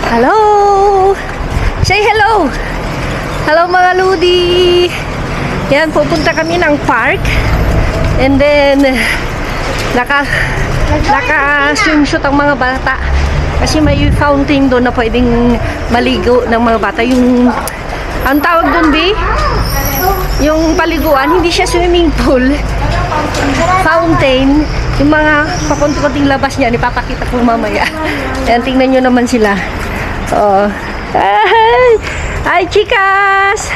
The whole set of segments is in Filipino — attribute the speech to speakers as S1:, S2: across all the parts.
S1: Hello! Say hello! Hello mga Ludi! Yan, pupunta kami ng park. And then, naka-swimsuit ang mga bata. Kasi may fountain doon na pwedeng maligo ng mga bata. Yung, ang tawag doon, B? Yung paliguan, hindi siya swimming pool. Fountain. Yung mga pakunti-kunting labas niya, ipapakita ko mamaya. Ayan, tingnan nyo naman sila. Oh. Hi, chicas!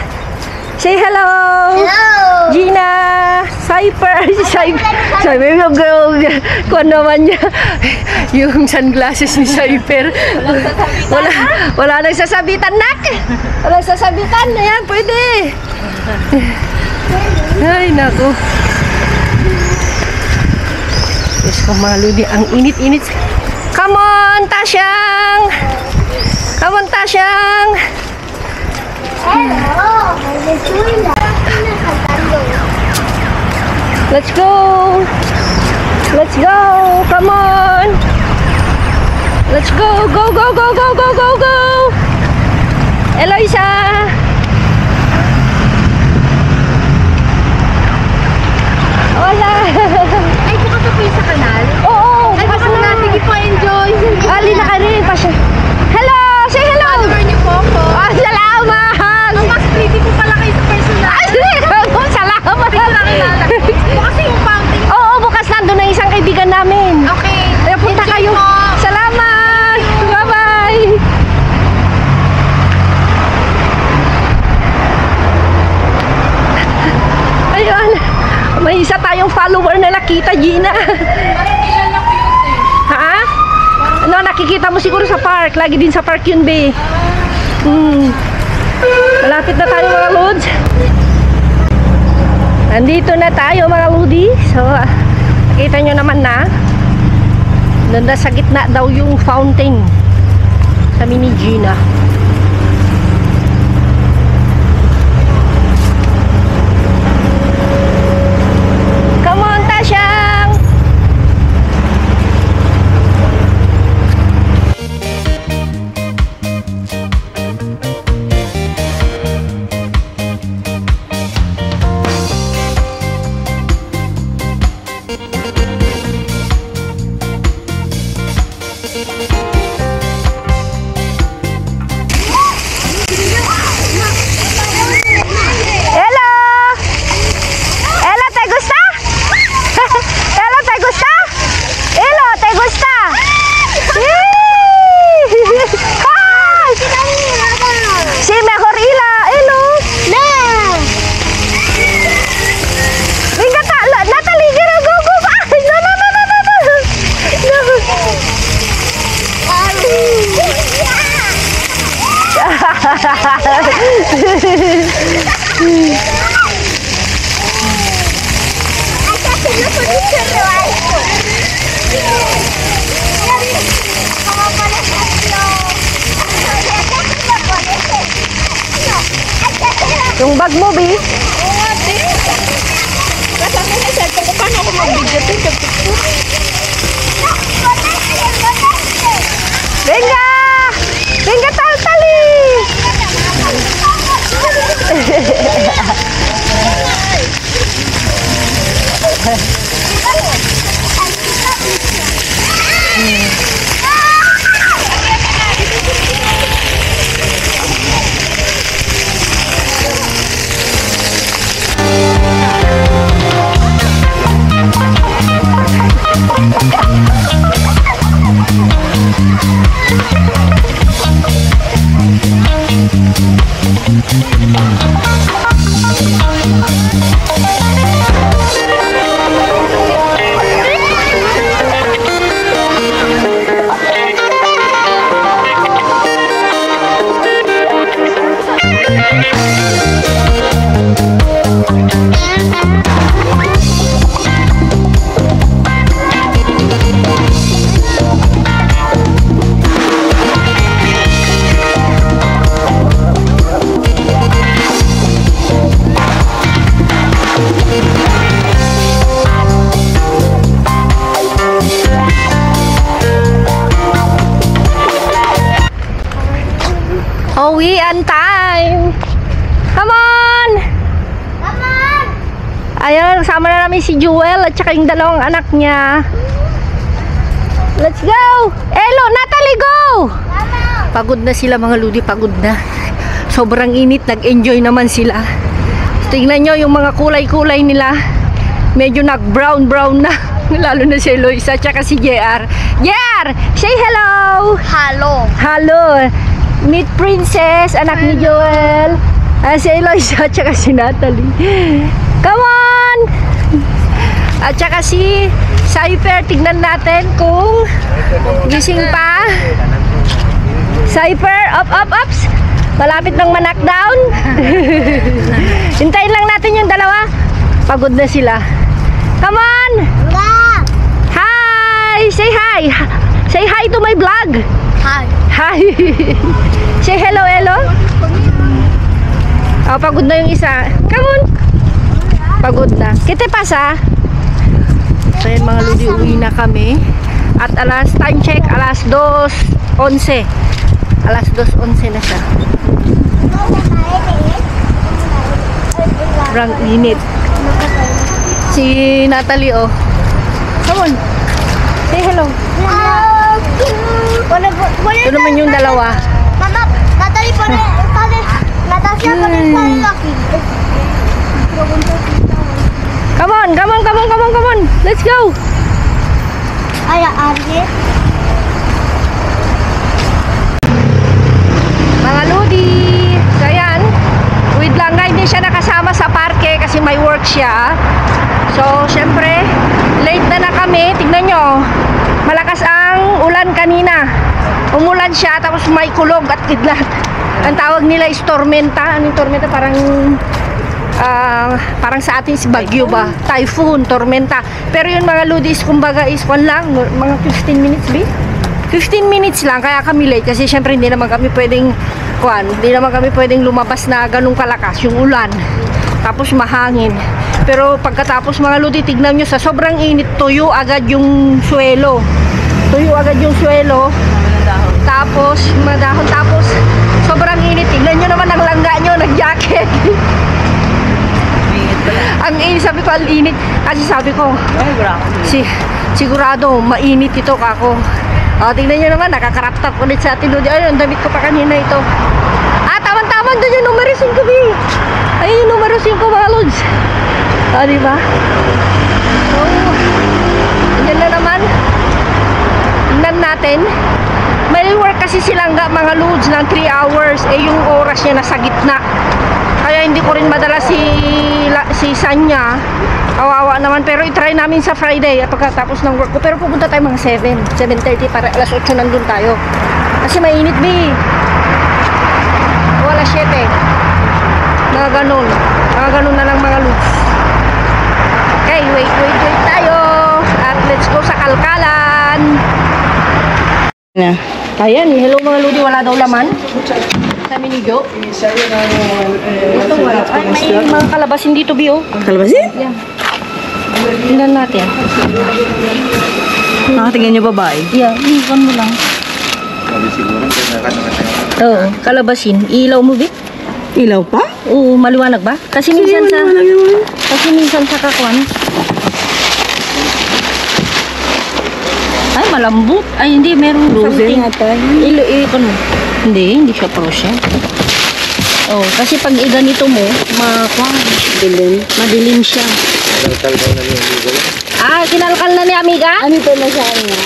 S1: Say hello!
S2: Hello!
S1: Gina! Cyper! Cyper yung girl. Kuha naman niya. Yung sunglasses ni Cyper. Wala nagsasabitan, nak! Wala nagsasabitan. Ayan, pwede. Ay, naku. Yes, kamaludi. Ang init-init. Come on, Tasyang! Come on, Tasyang!
S2: Hello!
S1: Let's go! Let's go! Come on! Let's go! Go, go, go, go, go, go, go! Eloisa! Hola!
S2: Ay, bukas na po yung sa kanal?
S1: Oo!
S2: Ay, bukas na. Sige po, enjoy.
S1: Ali na ka rin. Hello! Say hello!
S2: Follower niyo po ako.
S1: Oh, salamat!
S2: Ang mas pretty po pala kayo sa personal.
S1: Ay, salamat!
S2: Hindi ko nakilala. Bukas yung fountain.
S1: Oo, bukas nandun na isang kaibigan namin.
S2: Okay.
S1: Kaya punta
S2: Enjoy
S1: kayo.
S2: po.
S1: Salamat! Bye-bye! Ayun. May isa tayong follower na nakita, Gina.
S2: Parang kilala ko yun eh.
S1: Ha? Ano, nakikita mo siguro sa park. Lagi din sa park yun, be. Malapit na tayo, mga Lods. Nandito na tayo, mga Lodi. So, nakita nyo naman na. Nanda sa gitna daw yung fountain. Sabi ni Gina. Come on, Tasyang! Yung bag mo, Bi?
S2: Oo, ate. Kasama na sa ito. Paano ako mag-video ito?
S1: Venga! Venga, tali! kasama na namin si Jewel at saka yung dalawang anak niya. Let's go! Elo, Natalie, go! Pagod na sila mga ludi, pagod na. Sobrang init, nag-enjoy naman sila. Tingnan nyo yung mga kulay-kulay nila. Medyo nag-brown-brown na. Lalo na si Eloisa at saka si JR. JR, say hello!
S2: Halo.
S1: Hello! Meet Princess, anak ni Joel. Si Eloisa at saka si Natalie. Come on! At saka si Cypher, tignan natin kung gising pa. Cypher, ups! Malapit ng ma-knockdown. Hintayin lang natin yung dalawa. Pagod na sila. Come on! Hi! Say hi! Say hi to my vlog!
S2: Hi.
S1: Hi! Say hello, hello! Oh, pagod na yung isa. Come on! Pagod na. Kite pasa? So yun mga ludi, uwi na kami. At time check, alas 2:11. Alas 2:11 na siya. Sobrang init. Si Natalie, oh. Come on. Say hello. Ito naman yung dalawa.
S2: Mama, Natalie pone, Natasha pone laki.
S1: Come on. Let's go.
S2: Ay, Arje.
S1: Mga ludi. So yan. Wait lang nga, hindi siya nakasama sa parke kasi may work siya. So, syempre, late na kami. Tignan nyo. Malakas ang ulan kanina. Umulan siya, tapos may kulog at kidlat. Ang tawag nila is tormenta. Anong tormenta? Parang sa atin si bagyo ba? Typhoon, tormenta. Pero yun mga ludis, kumbaga is lang, mga 15 minutes, 15 minutes lang, kaya kami late. Kasi syempre hindi naman kami pwedeng lumabas na ganung kalakas yung ulan. Tapos mahangin. Pero pagkatapos mga ludi, tignan nyo, sa sobrang init, tuyo agad yung suelo. Tapos, madahon. Tapos, sobrang init. Tignan nyo naman ang langga nyo, nag-jacket. Ang init, sabi ko, ang init. Kasi sabi ko, sigurado, mainit ito kako. Tignan nyo naman, nakakaraptap ulit sa atin. Ayun, damit ko pa kanina ito. Tama-tama, doon yung numero 5 B. Ayun yung numero 5 mga lods. Diba? Yan na naman. Tingnan natin. May work kasi silang mga loads ng 3 hours. Yung oras niya nasa gitna. Kaya hindi ko rin madala si Sanya. Kawawa naman. Pero itry namin sa Friday pagkatapos ng work ko. Pero pupunta tayo mga 7:30 para alas 8 nandun tayo. Kasi mainit wala 7. Mga ganun na lang mga loads. Okay, wait tayo. At let's go sa Kalkalan. Ayan, hello mga ludi, wala daw laman. Sabi ni Jo. Ito wala. Ay, may mga kalabasin dito, Bio.
S3: Kalabasin?
S1: Yeah. Tingnan natin.
S3: Nakatingin niyo babae?
S1: Yeah, iwan mo lang. Oo, kalabasin. Ilaw mo, Bi?
S3: Ilaw pa?
S1: Oo, maliwanag ba? Kasi minsan sa kakuan. Ay, malambot. Ay, hindi, merong
S3: Frozen
S1: something.
S3: ata.
S1: Ikon mo. Hindi siya frozen. Oh, kasi pag iganito mo, madilim siya. Kinalkal na ni Amiga?
S3: Ano ito na sa kanya?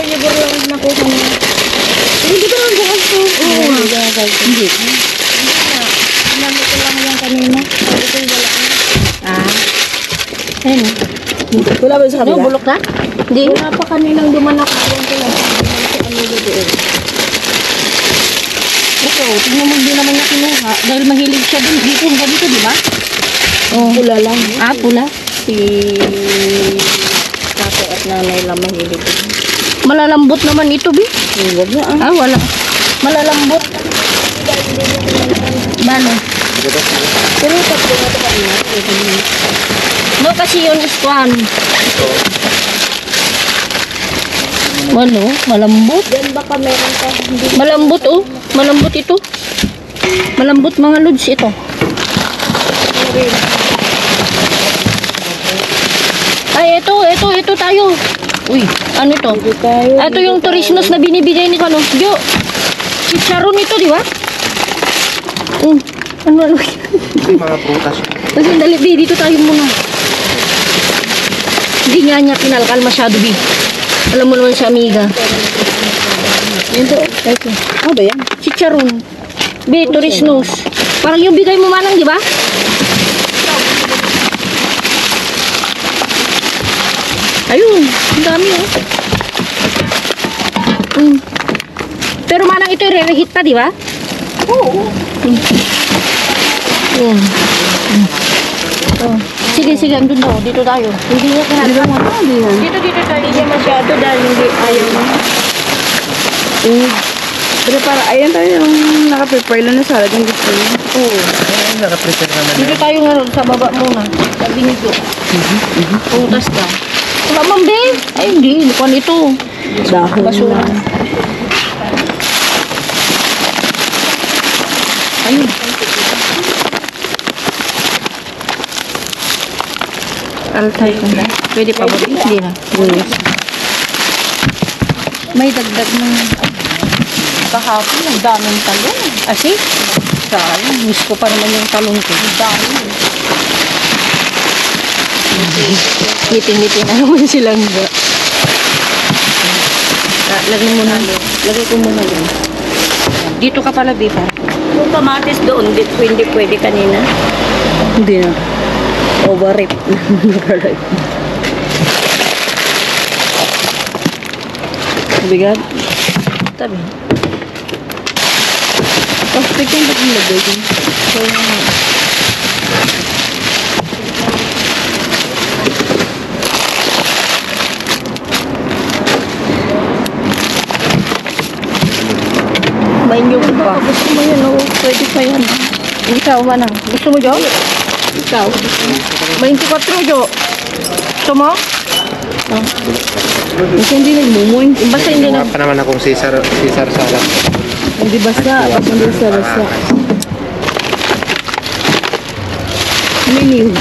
S2: Libur lang nakuha niya.
S3: Hindi ba lang bukas to?
S1: Hindi.
S2: Namit ko lang yan kanina. Ito yung wala.
S1: Ayun.
S3: Wala ba sa kabila?
S1: Ano, bulok na? Hindi.
S2: Wala pa kaninang dumanak. Ayan ko lang. Sa kanila doon.
S1: Ito, tingnan mo, hindi naman niya kinuha. Dahil mahilig siya dun. Dito, hanggang dito, di ba?
S3: Pula lang.
S1: Pula.
S2: Si tatay at nanay lang mahilig.
S1: Malalambot naman ito, Bi.
S3: Huwag na
S1: Wala. Malalambot. Bano?
S3: Pero tatlo na ito kanina.
S1: No, kasi yun is one. Ano? Malambot.
S2: Diyan baka meron pa. Hindi.
S1: Malambot, oh. Malambot ito. Malambot mga lods ito. ito tayo. Uy, ano ito? Ito yung turisnos na binibigay ni ano. Jo, chicharon ito, di ba? Ano?
S4: Mga prutas.
S1: Kasi dali, Bi, dito tayo muna. Hindi nga niya pinalkal masyado, Bi. Alam mo naman si Amiga.
S3: Ito. Ano ba yan?
S1: Chicharon. Bi, turisnos. Parang yung bigay mo manang, di ba? Ayun, ang dami oh. Pero manang ito i-rehit pa, di ba? Oo. Oh. Sige, andun daw. Dito tayo. Hindi niya kinalaman. Dito tayo. Hindi masyado dahil hindi ayaw na.
S3: Pero para, ayan tayo yung naka-prepare lang na salad yung gusto niya.
S1: Oo.
S4: Nakaprepare naman.
S1: Dito tayo nga sa baba muna. Sa binigyo. Putas ka. Wala ma'am, be. Ay, hindi. Lukuan ito.
S3: Dahon
S1: Basura.
S3: na.
S1: Ayun. Altay ko na. Pwede pa ba? Hindi na. May dagdag ng kahapon. Ang daming talong. Asi? Sayang. Miss ko pa naman yung talong ko. Ang dami. Ngiting-ngiting na naman silang ba. Lagay mo na. Lagay ko muna yun. Dito ka pala, Bipa.
S2: Yung kamatis doon, hindi pwede kanina.
S3: Hindi na. Overrip. Overrip. Bigat.
S1: Tabi.
S3: Plastic yung ba't yung lagay ko?
S1: May nyug pa. Gusto mo yun, oh. Pwede pa yan. Ikaw, manang. Gusto mo, Jo? Ikaw. 24, Jo. Gusto mo?
S3: Kasi hindi nagmumoy.
S1: Basta hindi na.
S4: Mukha pa naman akong Caesar salad.
S3: Hindi basta. Basta hindi basta. May nyug.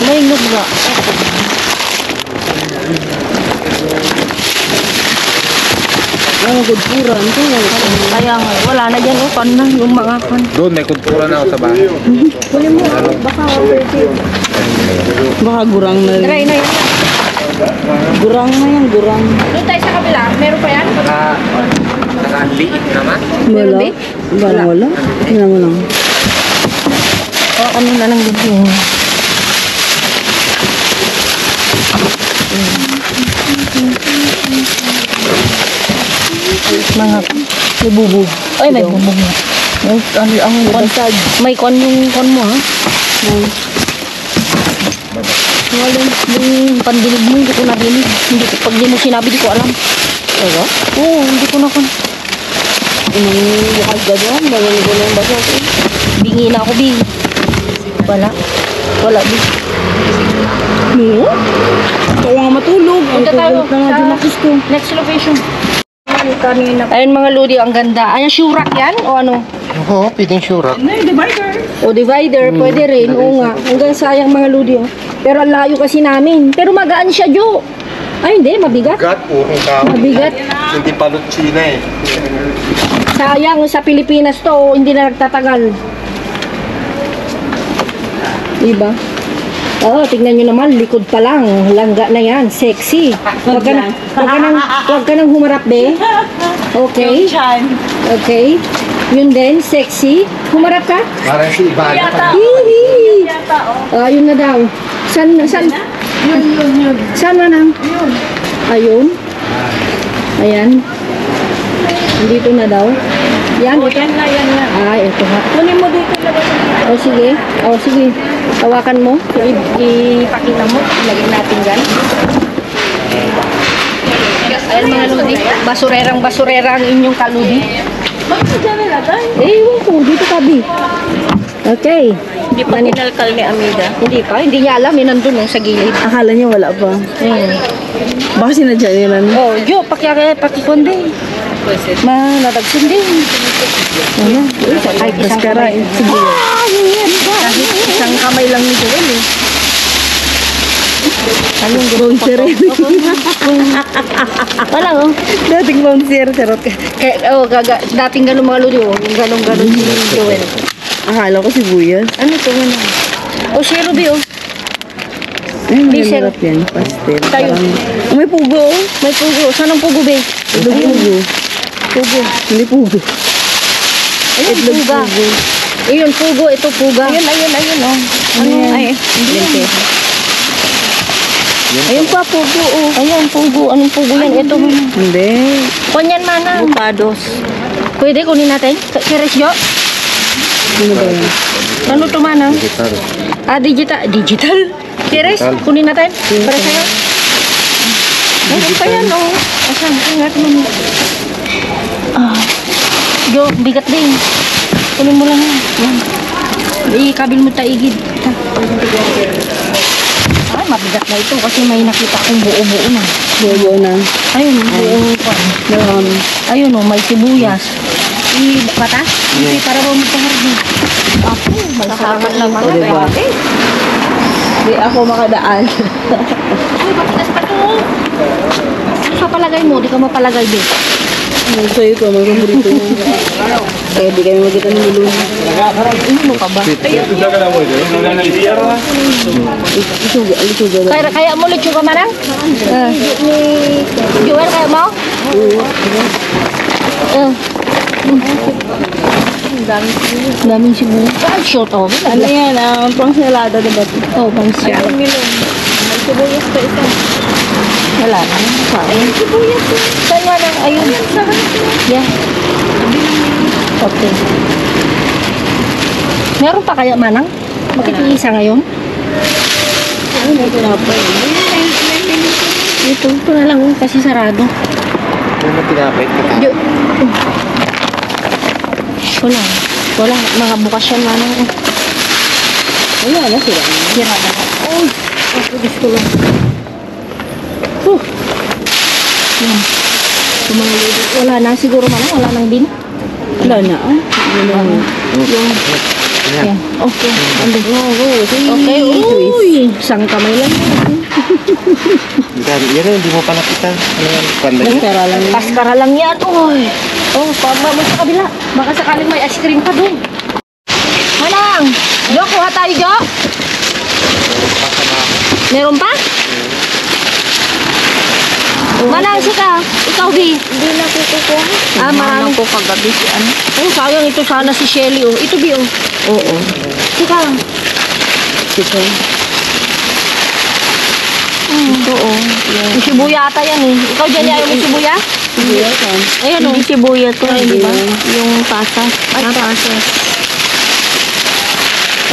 S1: May nyug ba?
S3: Ang gudpuran.
S1: Kaya nga, wala na dyan, oh. Pan na, yung mga pan.
S4: Doon, may kultura na ako sa bahay.
S1: Huli mo, baka overfeed.
S3: Baka gurang na rin.
S1: Try na yun.
S3: Gurang na yan, gurang.
S1: Doon tayo sa kabila. Meron pa yan?
S4: Nakaliit naman.
S1: Meron,
S3: Wala.
S1: Bi?
S3: Wala. Tingnan mo lang.
S1: O, ano na lang din yung... Mga... May bubog. Ay, may bubog na. May, ang kon... May kon yung kon mo, ha? Wala, yung pandinig mo, hindi ko narinig. Hindi ko, pag di mo sinabi, di ko alam.
S3: Diba?
S1: Oo, hindi ko na kon.
S3: Bukad ka doon. Bagay ko lang basa ko.
S1: Bingi na ako, Bi. Wala. Wala, Bi.
S3: No? Ikaw nga matulog.
S1: Punta tayo
S3: Ang nga dinakis ko.
S1: next location. Ayun mga Lodi, ang ganda. Ayan, shurak yan? O ano?
S4: Oo, pwedeng sure.
S1: O divider, pwede rin. Oo nga. Hanggang sayang mga Lodi. Oh. Pero ang layo kasi namin. Pero magaan siya, Jo. Ay, hindi. Mabigat.
S4: Gat, purong kahoy.
S1: Mabigat.
S4: Hindi palot China eh.
S1: Sayang sa Pilipinas to. Hindi na nagtatagal. Diba? Oh, tignan nyo naman, likod pa lang. Langga na yan. Sexy. Huwag ka nang humarap, be. Okay. Okay. Yun din, sexy. Humarap ka?
S4: Parang si Ivana pa.
S1: Hihi. Yun na daw. San? Yun. Saan na nang? Ayun. Ayan. Dito na daw. Yan, ito. Yan na. Ay, ito ha. Kunin mo dito. O, sige. O, sige. Hawakan mo. Ipakita mo. Ilagay natin dyan. Ayan mga Lodi. Basurerang ang inyong kaludi.
S2: Bakit dyan nilagay?
S1: Ewan ko. Dito tabi. Okay.
S2: Hindi pa kinalkal ni Amida.
S1: Hindi pa. Hindi niya alam. Yun nandun sa gilid.
S3: Akala niya wala pa.
S1: Ayan.
S3: Baka sinadya niya lang.
S1: Oh, Jo, pakikundi. Natagsin din. Ayan. Kahit isang
S3: Maskara.
S1: kamay.
S3: Sige.
S1: Kahit isang kamay lang ni Joel eh. Ayun,
S3: Bouncer yun.
S1: Wala, oh.
S3: Dating bouncer, charot.
S1: Kaya, dating ganun mga lodi, oh. Yung ganun si Joel.
S3: Akala ko sibuyas.
S1: Ano to, ano? O, si Ruby, oh.
S3: Ay,
S1: Diesel.
S3: masarap yan. Pastel.
S1: Tayo.
S3: Parang, may pugo, oh.
S1: May pugo. Saan ang pugo, be?
S3: Itlog pugo.
S1: Pugo.
S3: Hindi pugo.
S1: Ayun,
S3: Itlog
S1: puga.
S3: pugo.
S1: Ayun, pugo. Ito, puga.
S2: Ayun, oh.
S3: Ano yan?
S2: Ay,
S3: Lente.
S1: Ayun pa, pugo, oh. Ayun, pugo. Anong pugo yan? Ito.
S3: Hindi.
S1: Kunyan, mana.
S2: avocados.
S1: Pwede, kunin natin. Keres, Jo.
S3: Ano ba yan?
S1: Ano to, mana?
S4: Digital.
S1: Ah, digital. Digital. Keres,
S4: Digital.
S1: kunin natin. Para sa'yo. Meron pa yan, oh. Asan? Ingat mo. Jo, bigat din. Kunin mo lang yan. Yan. Ikabil mo taigid. Ay, mabigat na ito kasi may nakita akong buo-buo na.
S3: Buo na.
S1: Ayun, buong kwan.
S3: Marami.
S1: Ayun, oh, may sibuyas. Bata? Hindi, para mo magpaharbi. Ako, magsasakat lang mga.
S3: O, diba? Hindi ako makadaan.
S1: Uy, matigas pa ito. Ano sa palagay mo? Di ka mapalagay, be.
S3: Sa'yo ito, mga paborito mo. Kaya di kami magkita ng milong.
S1: Ano ka ba?
S3: Alisuga.
S1: Kaya mo ulit yung kamarang? Joel, kaya mo? Daming sibuyas. Ay, short, oh.
S3: Ano yan? Pang salada, diba?
S1: Oh, pangsya.
S2: Milong. May sibuyas pa isa.
S1: Wala na. Ayun. Saan nga lang? Ayun. Yeah. Okay. Meron pa kaya, Manang? Bakit iisa ngayon?
S3: Ano may tinapay?
S1: Ito na lang kasi sarado.
S4: Ano tinapay?
S1: Wala. Wala. Mga bukas yan, Manang.
S3: Wala na sila.
S1: Sira na. Uy. Pagkagis ko lang. Yan. Tumangalito. Wala na siguro, Manang. Wala nang din.
S3: Wala na.
S1: Yung. Yan. Okay. Ando. Okay.
S3: Twist.
S1: Uy. Isang kamay lang.
S4: Yan hindi mo palapitan. Ano yan? Panday?
S3: Mascara lang.
S1: Paskara lang yan. Uy. Oh, pababa mo sa kabila. Baka sakaling may ice cream pa doon. Manang! Jo, kuha tayo, Jo. Meron pa? Manang, sika. Ikaw, Bi.
S2: Hindi na kukuha.
S1: Ah, marami.
S2: ko kagabi si ano.
S1: Oh, sayang ito sana si Shelly, oh. Ito, Bi, oh.
S3: Oo.
S1: Sika.
S3: Sika.
S2: Ito, oh.
S1: Yung sibuya ata yan, eh. Ikaw dyan, ayaw mo sibuya? Ayun, oh.
S2: Hindi sibuya to.
S1: Ay,
S2: Hindi
S1: di ba?
S2: Yung pasas.
S1: Pasas.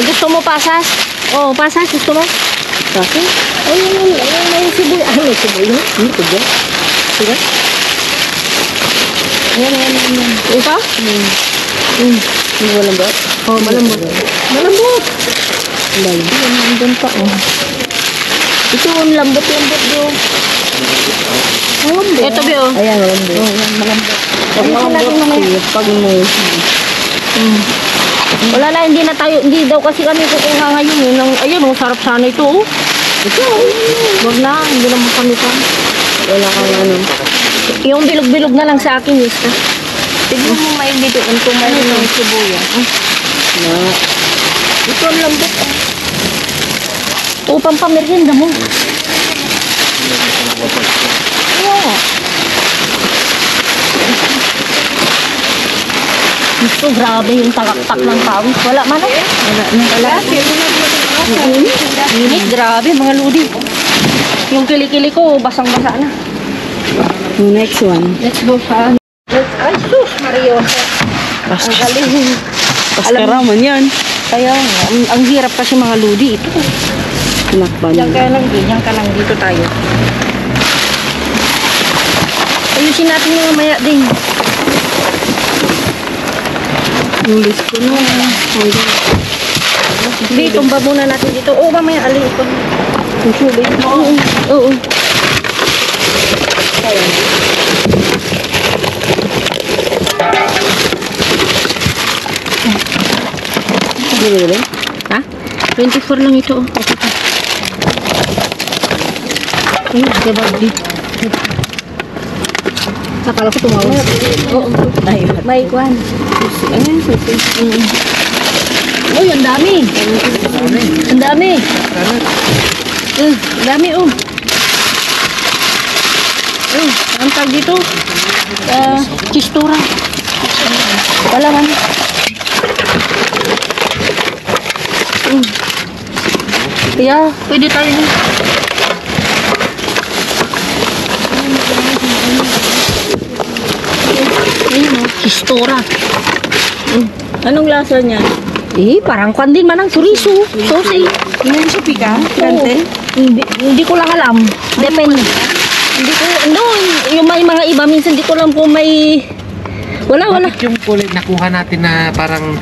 S1: Gusto mo pasas? Oh, pasas. Gusto mo?
S3: Kasi?
S1: Ayun, may sibuya. Ay, may sibuya.
S3: Hindi ko ba?
S1: Sige. Ayan. Ito?
S3: Hindi walang ba?
S1: Oh, malambot. Malambot.
S3: Lalo.
S1: Nandun pa, oh.
S2: Ito, ang lambot-lambot yung.
S1: Ito, Bi, oh.
S3: Ayan, walang ba?
S1: Malambot.
S3: Ayun natin mamaya. Pag mo.
S1: Wala na, hindi daw kasi kami kukuha ngayon. Ayun, oh, sarap sana ito, oh. Ito, wag na, hindi naman kami pa.
S3: Wala kang ano.
S1: Yung bilog-bilog na lang sa akin, Miss.
S2: Tignan mo may bidoon kung mayroon ng sibuya.
S3: Na.
S2: Ito ang lambot.
S1: Upang pamerienda mo.
S2: Oo.
S1: Ito, grabe yung talaktak ng pawis. Wala man, eh. Wala. Init, grabe, mga ludi. Yung kilikili ko, basang-basa na.
S3: Yung next one.
S1: Let's go sa... Ay, sus, Mario. Ang galing.
S3: Paskara man yan.
S1: Kaya, ang hirap kasi mga ludi. Ito.
S3: Tinakpan.
S1: Diyan ka lang, dito tayo. Ayusin natin yung mamaya din.
S3: Yung list ko na.
S1: Hindi, tumba muna natin dito. Oo, mamaya alin ito.
S3: Yung sulit.
S1: Oo.
S3: Dili.
S1: Ha? 24 lang ito. Oh. Okay. Ay, gabagdi. Akala ko tumawas. Oo. May kwan. Uy, ang dami. Ang dami. Ang dami, oh. Ang tawag dito? Chistura. Wala man. Kaya, pwede tayo na. Ayun, oh. Chistura.
S3: Anong lasa niya?
S1: Parang kwan din man ang chorizo. Sauce,
S3: Yung supi ka? Kante?
S1: Hindi ko lang alam. Depende. Hindi ko, no, yung may mga iba, minsan hindi ko alam kung may, wala.
S4: Bakit yung kulay nakuha natin na parang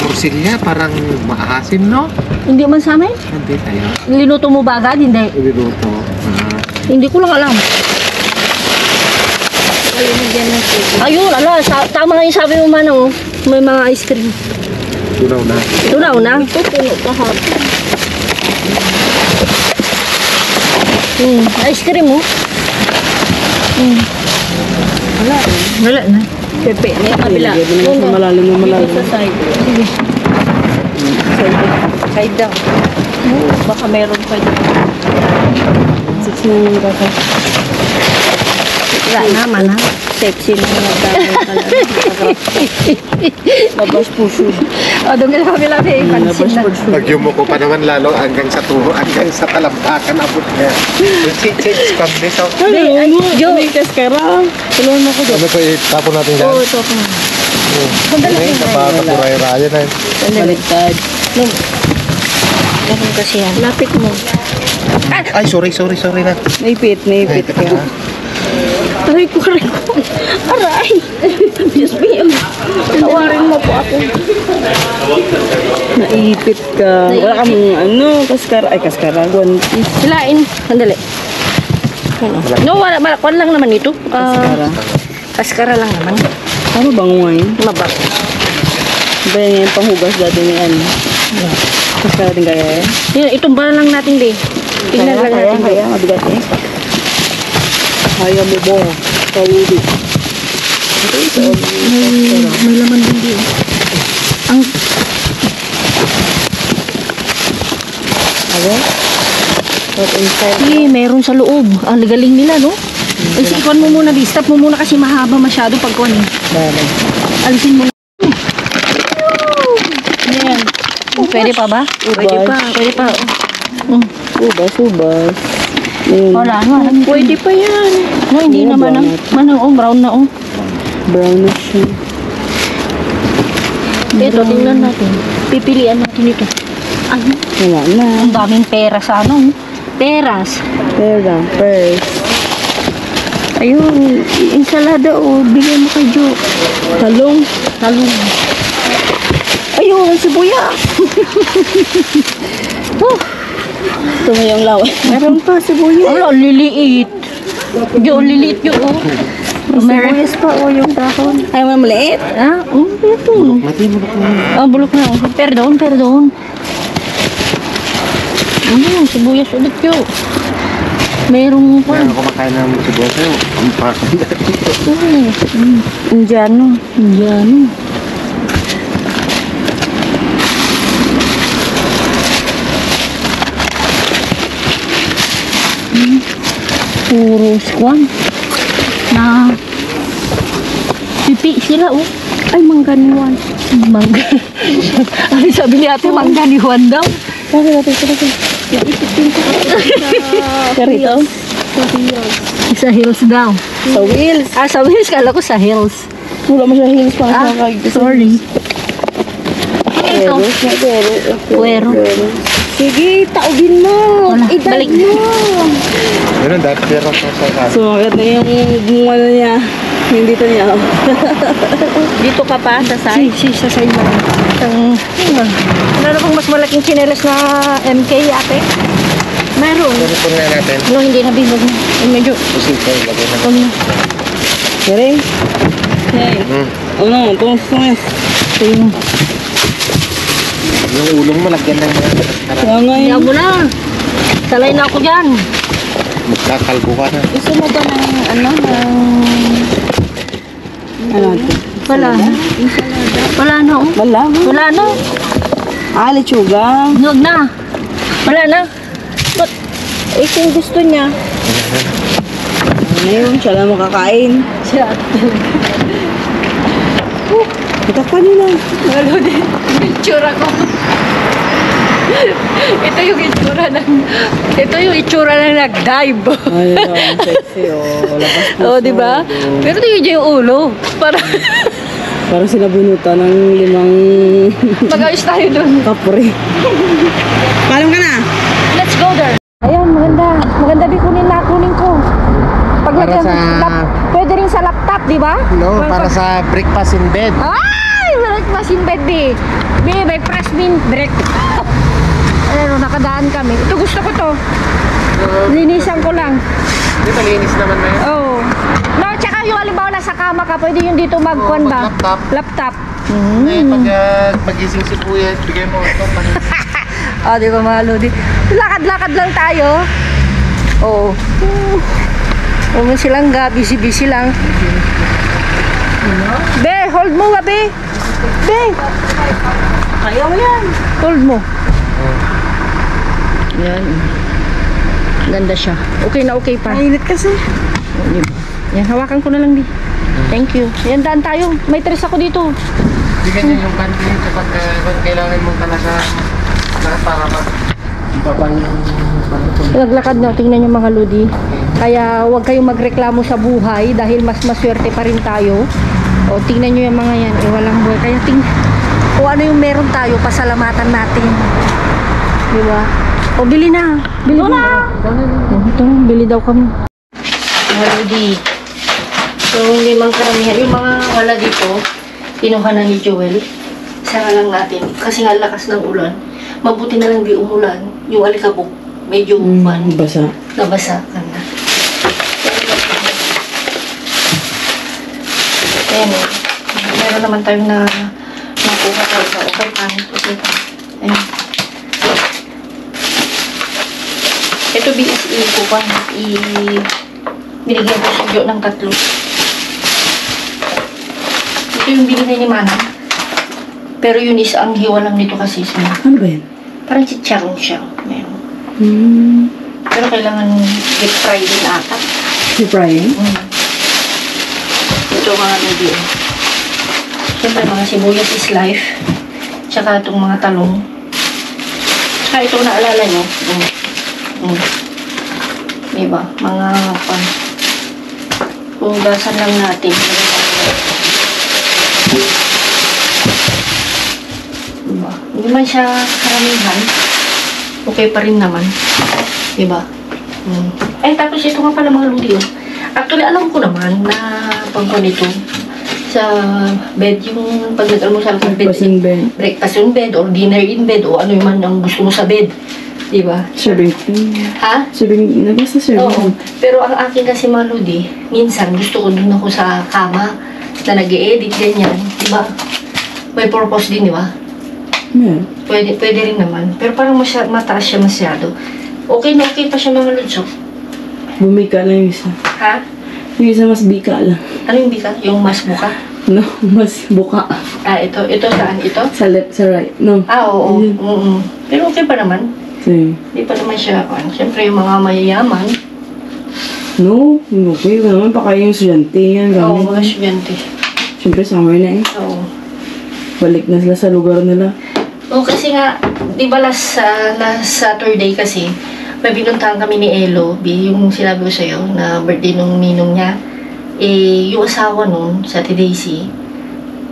S4: morsilya, parang maasim, no?
S1: Hindi man sa amin.
S4: Hindi tayo.
S1: Linuto mo ba agad? Hindi.
S4: Ibiluto.
S1: Hindi ko lang alam. Ayun, tama nga yung sabi mo man, oh. May mga ice cream.
S4: Tunaw na.
S1: Tunaw na.
S3: Ito puno kahapon.
S1: Ice cream, oh. Wala na.
S3: Pepe na yung kabila. Malalim na malalim.
S2: Sa side. Side daw. Baka meron pa dito.
S3: 6 na yung kaka.
S1: Wala naman, ha.
S3: Sexy na yung nagdamay pala. Labas puso.
S1: O, doon ka lang kami pansin na.
S4: Pag yumuko pa naman lalo hanggang sa tuho, hanggang sa talampakan abot niya. Change pang this out.
S1: Ay, Jo.
S3: May kaskara. Tulungan mo ko doon.
S4: Ano ko itapon natin dyan?
S1: Oo, ito. Sandali.
S4: Napaturay-raya na yun.
S3: Baliktad.
S1: Ganun kasi yan. Lapit mo.
S4: Ay, sorry na.
S3: Naipit ka.
S1: Aray ko. Aray. Diyos me. Tawarin mo po ako.
S3: Naipit ka. Wala kang kaskara. Ay, kaskara. Guanti.
S1: Hilain. Sandali. No, wala lang naman ito.
S3: Kaskara.
S1: Kaskara lang naman.
S3: Ano bang wine?
S1: Mabak.
S3: Ba yan yung panghugas dati ni ano? Kaskara din kaya yan?
S1: Yan, itumba lang natin, be. Tignan lang natin.
S3: Kaya, mabigat eh. Kaya mo mo. Kawuli.
S1: May laman din di. Ang...
S3: Ano? What inside?
S1: meron sa loob. Ang galing nila, no? Ikon mo muna, stop mo muna kasi mahaba masyado pag kunin. Alisin mo na. Yan. Pwede pa ba? Pwede pa.
S3: Ubas. Ayun.
S1: Wala.
S2: Pwede pa yan.
S1: No, hindi
S3: Ano
S1: naman. Brown na.
S3: Brownish yun.
S1: Ito, tingnan natin. Pipilian natin ito. Ay,
S3: Wala na.
S1: ang daming pera sa ano. Peras.
S3: Pears.
S1: Ayun, ensalada bigay mo kay Jo.
S3: Talong.
S1: Ayun, sibuyas.
S3: Ito mo yung lawa.
S1: Meron pa sibuyas. Wala, liliit. Jo, liliit yun, oh. Sibuyas pa, yung dahon.
S3: Ay, mamaliit.
S1: Ah, ito.
S4: Mati mo na.
S1: Bulok na. Perdon. Sibuyas ulit yun. Merong pa.
S4: Meron kumakain ng sibuyas sa'yo. Ang pakon na.
S1: Indiano. Puro squam. Na pipi sila, oh. Ay, mangganiwan. Ay, sabi ni ate, mangganiwan daw.
S3: Karito.
S1: Sa hills daw.
S3: Sa wheels.
S1: Sa hills. Kala ko sa hills.
S3: Wala mo siya heels pang
S1: Sorry. Ito. Puwero.
S3: Sige, taugin mo.
S1: Wala, balik.
S3: mo.
S4: Ganun, dahil pero sa
S3: Sumagat na yung ano niya. Hindi to niya.
S2: Dito ka pa sa side.
S1: Sa side mo. Ano bang mas malaking chinelas na MK, ate? Meron.
S4: Ganun nga natin.
S1: No, hindi na bilog na. Medyo.
S4: Pusita, ilagay na.
S1: Ito na.
S3: Kere? Hey. Ano, tumas.
S4: Yung ulong mo, lagyan ng mga kaskara.
S3: Kaya nga
S1: Hindi
S3: yun.
S1: mo na. Salay na ako dyan.
S4: magkakalbo ka na.
S3: Gusto mo ba ng ano ito?
S1: Wala na. Wala na, oh.
S3: Wala.
S1: Wala na.
S3: Lechuga.
S1: Huwag na. Wala na. But,
S3: Kung gusto niya. Ano yun? Siya lang makakain.
S1: siya.
S3: Itakpan niyo lang.
S1: Lalo din. Itsura ko. Ito yung itsura ng nag-dive.
S3: Ay, ang sexy, oh. Labas puso.
S1: Oo, di ba? Pero tingin niyo yung ulo. Para
S3: Parang sila bunutan ng 5
S1: mag-ayos tayo dun.
S3: kapre. Paalam ka na.
S1: Let's go there. Ayun, maganda. Maganda din kunin ko. Pag
S4: Para
S1: pwede rin sa laptop, di ba?
S4: No, para sa breakfast in bed.
S1: Ay! Breakfast in bed, di. May press bin break. Ayun, nakadaan kami. Ito gusto ko to. Linisan ko lang.
S4: Hindi, malinis naman na yun.
S1: Oo. No, tsaka yung halimbawa nasa kama ka, pwede yung dito magkuhan ba?
S4: mag-laptop.
S1: Laptop.
S4: Eh, pag magising si Kuya, bigay mo ito.
S1: Ah, di ba mga lodi? Lakad-lakad lang tayo. Oo. Huwag mo silang busy-busy lang. Be, hold mo ba, Be? Be!
S3: Kaya mo yan.
S1: Hold mo. Yan. Ganda siya. Okay na okay pa.
S3: Mainit kasi.
S1: Yan, hawakan ko na lang, Be. Thank you. Yan, daan tayo. May tres ako dito.
S4: Bigyan niya yung kantin kapag kailangan mo talaga para ibabang yung
S1: Naglakad na, tingnan nyo mga lodi. Kaya huwag kayong magreklamo sa buhay dahil mas maswerte pa rin tayo. O tingnan nyo yung mga yan, walang buhay. Kaya kung ano yung meron tayo, pasalamatan natin. Di ba? O bili na. Bili na. Ito, bili daw kami. Mga lodi. So hindi mang karamihan. Yung mga wala dito, kinuha na ni Joel. Sara lang natin. Kasi nga lakas ng ulan. Mabuti na lang di umulan. Yung alikabok, medyo
S3: Basa.
S1: nabasa ka na. Ayan o. Meron naman tayong nakuha tayo sa okay pan. Ayan. Ito BSE ko pa. Binigyan ko siya ng 3. Ito yung binigay ni Mana. Pero yun is ang hiwalam nito kasi sa
S3: Ano ba yan?
S1: parang chicharong siya. Ayan. Pero kailangan deep fry din ata.
S3: Si Brian?
S1: Ito mga lodi. Siyempre mga sibuyas is life. Tsaka itong mga talong. Tsaka ito naalala nyo. Diba? Mga pan. Hugasan lang natin. Diba? Hindi man siya karamihan. Okay pa rin naman. Diba? Eh, tapos ito nga pala mga ludi. Actually, alam ko naman na pag ganito sa bed, yung pag nag-almusal ka bed, breakfast in bed, or dinner in bed, o ano yung man ang gusto mo sa bed. Diba?
S3: Serving.
S1: Ha?
S3: Serving. Nabasa serving.
S1: Oo. Pero ang akin kasi mga ludi, minsan gusto ko dun ako sa kama na nag-e-edit ganyan. Diba? May purpose din, diba?
S3: Yeah.
S1: Pwede rin naman. Pero parang mataas siya masyado. Okay na okay pa siya mga ludsok.
S3: Bumika lang yung isa.
S1: Ha?
S3: Yung isa mas bika lang.
S1: Ano yung bika? Yung mas buka?
S3: No, mas buka.
S1: Ah, ito. Ito saan? Ito?
S3: Sa left, sa right. No.
S1: Ah, oo.
S3: Ayun.
S1: Pero okay pa naman.
S3: Same.
S1: Hindi pa naman siya. Siyempre yung mga mayayaman.
S3: No, okay. Naman pa kayo yung estudyante yan.
S1: Oo, mga estudyante.
S3: Siyempre, summer na eh.
S1: Oo.
S3: Balik na sila sa lugar nila.
S1: Oo, kasi nga, di ba last Saturday kasi, may binuntahan kami ni Elo, yung sinabi ko sa'yo, na birthday nung ninong niya. Eh, yung asawa nun, sa Daisy,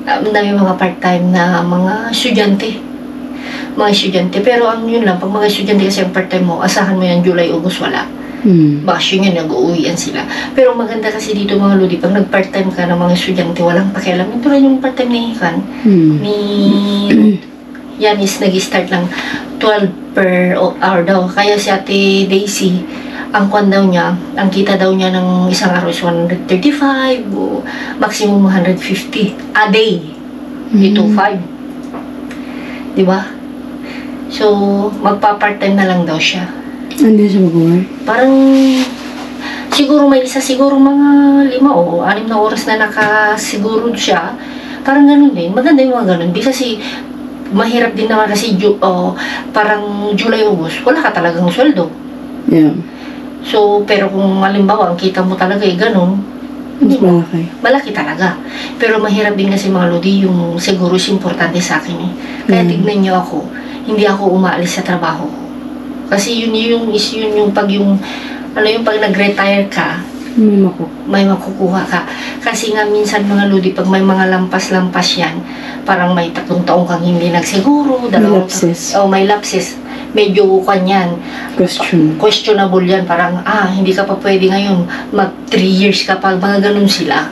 S1: na yung mga part-time na mga estudyante. Mga estudyante. Pero ang yun lang, pag mga estudyante kasi ang part-time mo, asahan mo yan, July, August, wala. Basyo yan, nag-uuwian sila. Pero maganda kasi dito mga lodi, pag nag-part-time ka ng mga estudyante, walang pakialam. Ito lang yung part-time ni Hikan, ni yan is nag-start ng 12 per hour daw. Kaya si Ate Daisy, ang kwan daw niya, ang kita daw niya ng isang araw is 135 o maximum 150 a day. Dito 5. Diba? So, magpa-part-time na lang daw siya.
S3: Hindi siya mag-work.
S1: Parang siguro may isa, siguro mga 5 o 6 na oras na nakasiguro siya. Parang ganun din. Maganda yung mga ganun. Kasi mahirap din naman kasi parang July, August, wala ka talagang sweldo.
S3: Yeah.
S1: So, pero kung halimbawa, ang kita mo talaga ganun,
S3: Mas malaki.
S1: malaki talaga. Pero mahirap din kasi mga lodi, yung siguro is importante sa akin eh. Kaya tignan nyo ako, hindi ako umaalis sa trabaho ko. Kasi yun yung pag nag-retire ka, may makukuha ka. Kasi nga minsan mga lodi, pag may mga lampas-lampas yan, parang may 3 taong kang hindi nagsiguro,
S3: May lapses.
S1: May lapses. Medyo kanyan. Questionable yan. Parang, hindi ka pa pwede ngayon. Mag 3 years ka pa. Mga ganun sila.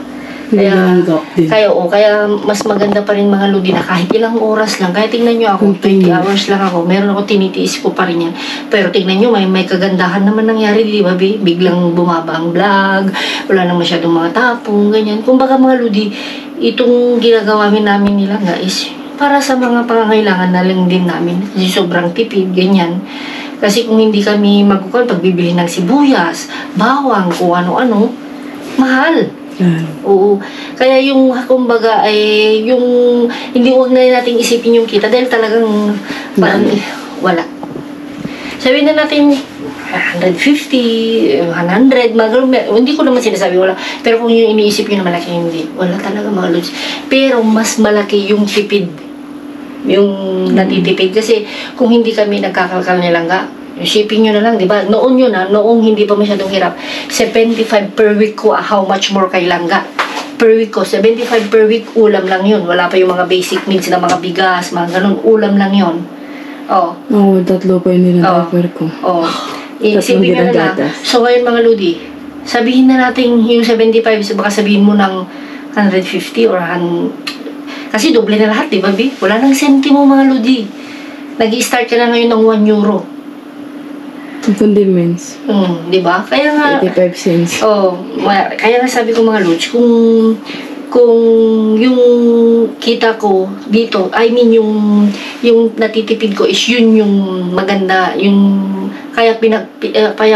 S1: Kaya mas maganda pa rin mga lodi na kahit ilang oras lang. Kaya tingnan nyo ako, 20 hours lang ako. Meron ako tinitiis ko pa rin yan. Pero tingnan nyo, may kagandahan naman nangyari, di ba? Biglang bumaba ang vlog. Wala na masyadong mga tapong, ganyan. Kumbaga mga lodi, itong ginagawa namin nila guys, para sa mga pangangailangan na lang din namin. Kasi sobrang tipid, ganyan. Kasi kung hindi kami pagbibili ng sibuyas, bawang, kung ano-ano, mahal. Oo. Kaya yung, kumbaga, yung, hindi huwag na natin isipin yung kita dahil talagang, parang, wala. Sabihin na natin, 150, 100, hindi ko naman sinasabi wala. Pero kung yung iniisip nyo na malaki, hindi. Wala talaga mga lods. Pero mas malaki yung tipid. Yung natitipid. Kasi kung hindi kami nagkakalkal nilangga, shipping nyo na lang, di ba? Noong hindi pa masyadong hirap, 75 per week ko, how much more kay langga? Per week ko, 75 per week, ulam lang yun. Wala pa yung mga basic needs na mga bigas, mga ganun, ulam lang yun. Oh.
S3: Oo, 3 pa yun din ang diaper ko.
S1: Oh. Isipin nyo na lang. So ngayon mga lodi, sabihin na natin yung 75, baka sabihin mo ng 150 or kasi doble na lahat, di ba, B? Wala nang sentimo mga lodi. Nag-i-start ka na ngayon ng 1 euro.
S3: Ang condiments.
S1: Di ba? Kaya nga
S3: 85 cents.
S1: Kaya nga sabi ko mga lods, kung yung kita ko dito, I mean yung natitipid ko is yun yung maganda, yung kaya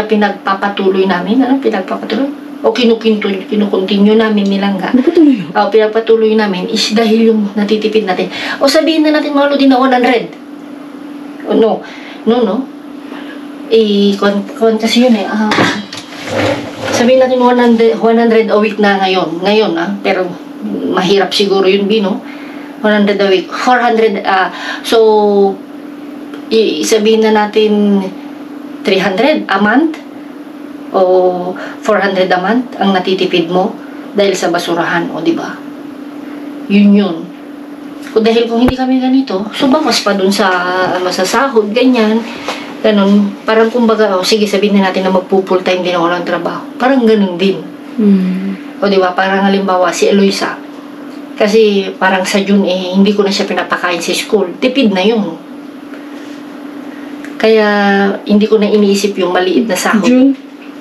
S1: pinagpapatuloy namin, pinagpapatuloy? O kinukontinue namin nilangga. Pinagpatuloy namin is dahil yung natitipid natin. O sabihin na natin mga lodi na 100. No. Kasi yun eh. Sabihin natin 100 a week na ngayon pero mahirap siguro yun, no? 100 a week, 400 so sabihin na natin 300 a month o 400 a month ang natitipid mo dahil sa basurahan, o di ba? Yun. Dahil kung hindi kami ganito, so bawas pa dun sa masasahod, ganyan. Ganun, parang kumbaga, sige, sabihin na natin na magpo-full time din ako ng trabaho. Parang ganun din. O diba, parang halimbawa si Eloisa. Kasi parang sa June hindi ko na siya pinapakain sa school. Tipid na yun. Kaya hindi ko na iniisip yung maliit na sahod.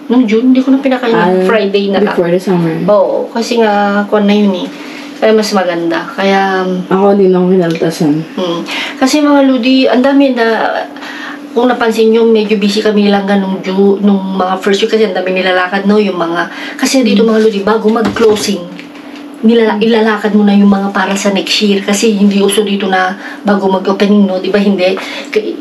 S1: Nung June, hindi ko na pinakain ng Friday na lang.
S3: Before the summer.
S1: Oo, kasi nga, kuwan na yun eh. Kaya mas maganda. Kaya
S3: ako din ako kinaltasan.
S1: Kasi mga lodi, ang dami na, kung napansin nyo, medyo busy kami lang nung mga first week kasi ang dami nilalakad, no? Yung mga, kasi dito mga lodi, bago mag-closing, ilalakad mo na yung mga para sa next year kasi hindi uso dito na bago mag-opening, no? Di ba hindi?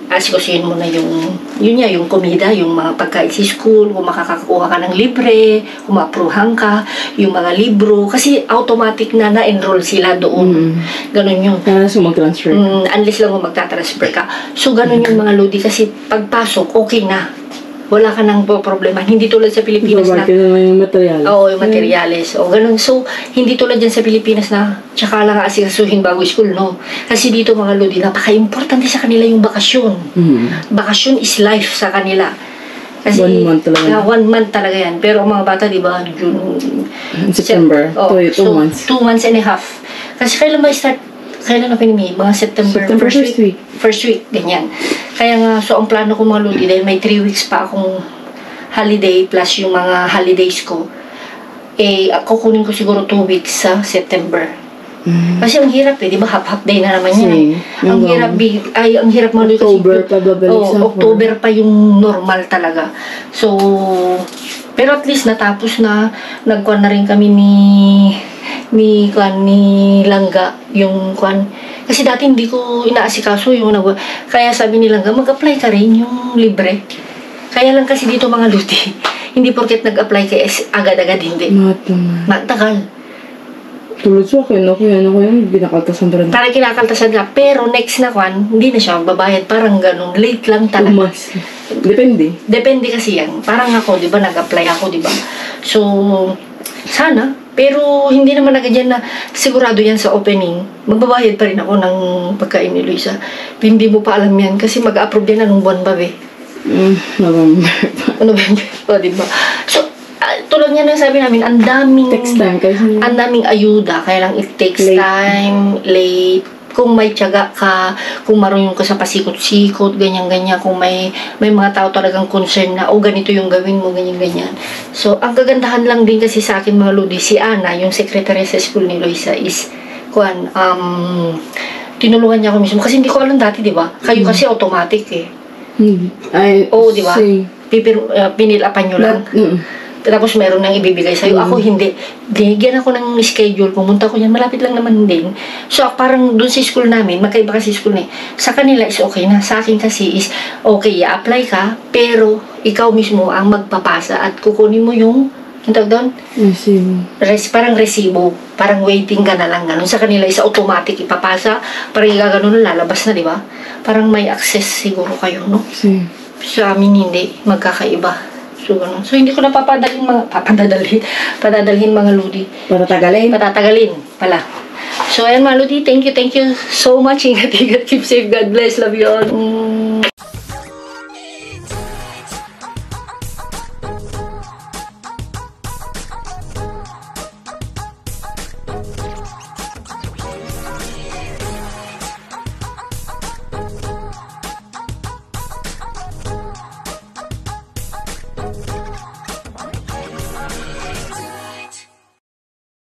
S1: Asikusin mo na yung komida, yung mga pagkain sa school, kung makakakuha ka ng libre, kung ma-apruhan ka, yung mga libro, kasi automatic na-enroll sila doon. Ganun yun.
S3: So mag-transfer.
S1: Unless lang kung magta-transfer ka. So ganun yung mga lodi kasi pagpasok, okay na. Wala ka nang problema. Hindi tulad sa Pilipinas na...
S3: yung materials.
S1: Oo, yung materials. O, ganun. So, hindi tulad dyan sa Pilipinas na tsaka lang asikasuhin bago school, no? Kasi dito, mga lodi, napaka-importante sa kanila yung bakasyon. Bakasyon is life sa kanila. Kasi,
S3: 1 month talaga.
S1: 1 month talaga yan. Pero ang mga bata, di ba, June...
S3: September. 2 months.
S1: 2 months and a half. Kasi kailan ma-start? Kailan na pinimi? Mga September first week. First week, ganyan. Kaya nga, so ang plano ko mga lodi, dahil may 3 weeks pa akong holiday plus yung mga holidays ko, kukunin ko siguro 2 weeks sa September. Kasi ang hirap di ba? Half day na naman yan. Ang hirap mga lodi.
S3: October pa babalik sa
S1: October pa yung normal talaga. So, Pero at least natapos na, nagkuhan na rin kami ni Langga, yung kuhan. Kasi dati hindi ko inaasikaso yung kaya sabi ni Langga, mag-apply ka rin yung libre. Kaya lang kasi dito mga luti, hindi porket nag-apply ka agad-agad hindi. Matagal.
S3: Tulad sa akin, ako yung binakaltasan pa rin.
S1: Parang kinakaltasan ka, pero next na kuhan, hindi na siya magbabayad. Parang ganun, late lang talaga.
S3: Umas. Depende.
S1: Depende kasi yan. Parang ako, di ba, nag-apply ako, di ba? So, sana. Pero hindi naman agad yan na sigurado yan sa opening. Magbabayad pa rin ako ng pagkain ni Luisa. Hindi mo pa alam yan kasi mag-approve yan anong buwan ba, be?
S3: November.
S1: November. O, di ba? So, tulad nga nang sabi namin, ang daming
S3: Takes time kasi.
S1: ang daming ayuda. Kaya lang it takes
S3: Late.
S1: time, late. Kung may tiyaga ka, kung marunong ka sa pasikot-sikot, ganyan-ganyan, kung may mga tao talagang concern na, oh, ganito yung gawin mo, ganyan-ganyan. So, ang kagandahan lang din kasi sa akin, mga Lodi, si Ana, yung secretary sa school ni Loisa, is, tinulungan niya ako mismo. Kasi hindi ko alam dati, di ba? Kayo kasi automatic eh.
S3: Ay,
S1: Oo, di ba?
S3: same.
S1: Pinilapan nyo lang. Tapos meron nang ibibigay sa'yo. Ako hindi. Binigyan ako ng schedule. Pumunta ko yan. Malapit lang naman din. So, parang dun sa school namin, magkaiba kasi school na sa kanila is okay na. Sa akin kasi is, okay, i-apply ka, pero ikaw mismo ang magpapasa at kukunin mo yung tawag doon? Parang resibo. Parang waiting ka na lang. Ganun. Sa kanila is automatic ipapasa. Parang gano'n lalabas na, di ba? Parang may access siguro kayo, no? Sa amin hindi. Magkakaiba. So, ganun. So, hindi ko na padadalhin mga Lodi. Patatagalin pala. So, ayan mga Lodi. Thank you so much. Ingat, keep safe. God bless. Love you all.